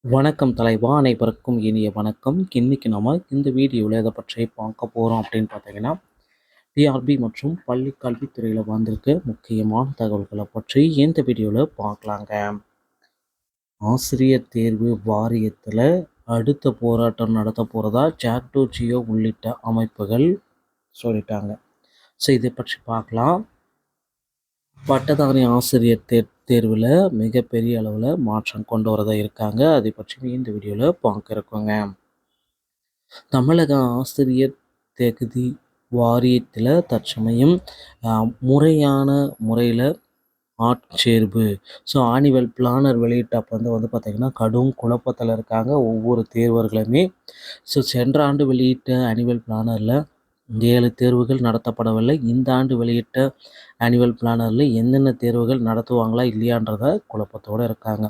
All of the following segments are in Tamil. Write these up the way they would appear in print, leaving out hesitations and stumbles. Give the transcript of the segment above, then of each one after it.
வணக்கம் தலைவா, அனைவருக்கும் இனிய வணக்கம். இன்னைக்கு நம்ம இந்த வீடியோவில் எதை பற்றி பார்க்க போகிறோம் அப்படின்னு பார்த்தீங்கன்னா, டிஆர்பி மற்றும் பள்ளி கல்வித்துறையில் வந்திருக்க முக்கியமான தகவல்களை பற்றி இந்த வீடியோவில் பார்க்கலாங்க. ஆசிரியர் தேர்வு வாரியத்தில் அடுத்த போராட்டம் நடத்த போகிறதா ஜாக்டோ ஜியோ உள்ளிட்ட அமைப்புகள் சொல்லிட்டாங்க. ஸோ இதை பற்றி பார்க்கலாம். பட்டதாரி ஆசிரியர் தேர்வில் மிகப்பெரிய அளவில் மாற்றம் கொண்டு வரதா இருக்காங்க. அதை பற்றி இந்த வீடியோவில் பார்க்க இருக்கோங்க. தமிழக ஆசிரியர் தகுதி வாரியத்தில் தற்சமயம் முறையான முறையில் ஆட்சேர்வு. ஸோ ஆனுவல் பிளானர் வெளியிட்டப்போ வந்து பார்த்திங்கன்னா கடும் குழப்பத்தில் இருக்காங்க ஒவ்வொரு தேர்வர்களுமே. ஸோ சென்ற ஆண்டு வெளியிட்ட ஆனுவல் பிளானரில் 7 தேர்வுகள் நடத்தப்படவில்லை. இந்த ஆண்டு வெளியிட்ட ஆனுவல் பிளானரில் என்னென்ன தேர்வுகள் நடத்துவாங்களா இல்லையான்றத குழப்பத்தோடு இருக்காங்க.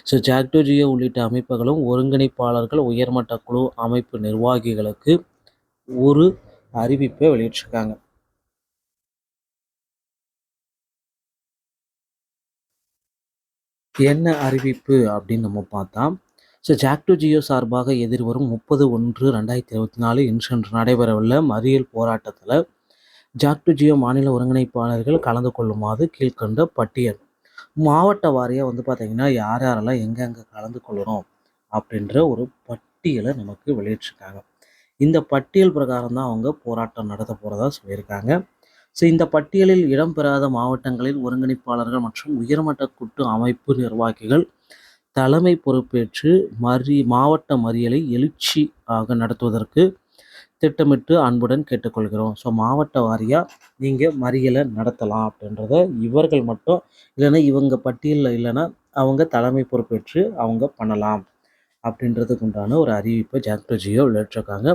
ஸோ ஜாக்டோ ஜியோ உள்ளிட்ட அமைப்புகளும் ஒருங்கிணைப்பாளர்கள் உயர்மட்ட குழு அமைப்பு நிர்வாகிகளுக்கு ஒரு அறிவிப்பை வெளியிட்டிருக்காங்க. என்ன அறிவிப்பு அப்படின்னு நம்ம பார்த்தா, ஸோ ஜாக்டோ ஜியோ சார்பாக எதிர்வரும் 30/1/2024 இன்று நடைபெறவுள்ள மறியல் போராட்டத்தில் ஜாக்டோ ஜியோ மாநில ஒருங்கிணைப்பாளர்கள் கலந்து கொள்ளுமாறு கீழ்கண்ட பட்டியல். மாவட்ட வாரியாக வந்து பார்த்திங்கன்னா யாரெல்லாம் எங்கெங்கே கலந்து கொள்ளணும் அப்படின்ற ஒரு பட்டியலை நமக்கு வெளியிட்டிருக்காங்க. இந்த பட்டியல் பிரகாரம் தான் அவங்க போராட்டம் நடத்த போகிறதா சொல்லியிருக்காங்க. ஸோ இந்த பட்டியலில் இடம்பெறாத மாவட்டங்களில் ஒருங்கிணைப்பாளர்கள் மற்றும் உயர்மட்ட கூட்டு அமைப்பு நிர்வாகிகள் தலைமை பொறுப்பேற்று மாவட்ட மறியலை எழுச்சியாக நடத்துவதற்கு திட்டமிட்டு அன்புடன் கேட்டுக்கொள்கிறோம். ஸோ மாவட்ட வாரியாக நீங்கள் மறியலை நடத்தலாம் அப்படின்றத இவர்கள் மட்டும், இல்லைன்னா இவங்க பட்டியலில் இல்லைன்னா அவங்க தலைமை பொறுப்பேற்று அவங்க பண்ணலாம் அப்படின்றதுக்கு உண்டான ஒரு அறிவிப்பை ஜாக்டோ ஜியோ வெளியிட்டிருக்காங்க.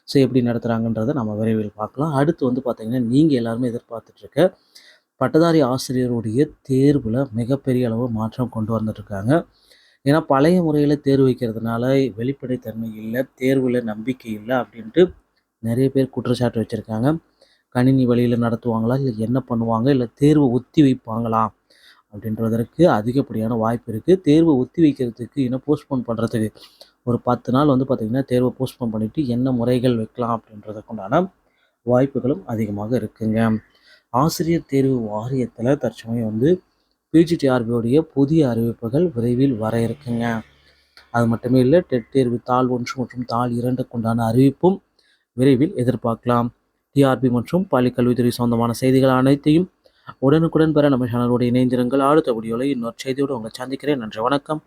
ஸோ எப்படி நடத்துகிறாங்கன்றதை நம்ம விரைவில் பார்க்கலாம். அடுத்து வந்து பார்த்திங்கன்னா நீங்கள் எல்லாருமே எதிர்பார்த்துட்ருக்க பட்டதாரி ஆசிரியருடைய தேர்வில் மிகப்பெரிய அளவு மாற்றம் கொண்டு வந்துட்டுருக்காங்க. ஏன்னா பழைய முறையில் தேர்வு வைக்கிறதுனால வெளிப்படைத்தன்மை இல்லை, தேர்வில் நம்பிக்கை இல்லை அப்படின்ட்டு நிறைய பேர் குற்றச்சாட்டு வச்சுருக்காங்க. கணினி வழியில் நடத்துவாங்களா, இல்லை என்ன பண்ணுவாங்க, இல்லை தேர்வு ஒத்தி வைப்பாங்களா அப்படின்றதற்கு அதிகப்படியான வாய்ப்பு இருக்குது. தேர்வு ஒத்தி வைக்கிறதுக்கு இன்னும் போஸ்ட்போன் பண்ணுறதுக்கு ஒரு 10 நாள் வந்து பார்த்திங்கன்னா தேர்வை போஸ்ட்போன் பண்ணிவிட்டு என்ன முறைகள் வைக்கலாம் அப்படின்றதுக்குண்டான வாய்ப்புகளும் அதிகமாக இருக்குங்க. ஆசிரியர் தேர்வு வாரியத்தில் தற்சமயம் வந்து பிஜிடிஆர்பியோடைய புதிய அறிவிப்புகள் விரைவில் வர இருக்குங்க. அது மட்டுமே இல்லை, டெட் தேர்வு தாள் 1 மற்றும் தாள் 2க்கு உண்டான அறிவிப்பும் விரைவில் எதிர்பார்க்கலாம். டிஆர்பி மற்றும் பள்ளி கல்வித்துறை சொந்தமான செய்திகள் அனைத்தையும் உடனுக்குடன் பெற நம்ம சேனலோடு இணைந்திருங்கள். அடுத்த வீடியோவில் இன்னொரு செய்தியோடு உங்களை சந்திக்கிறேன். நன்றி, வணக்கம்.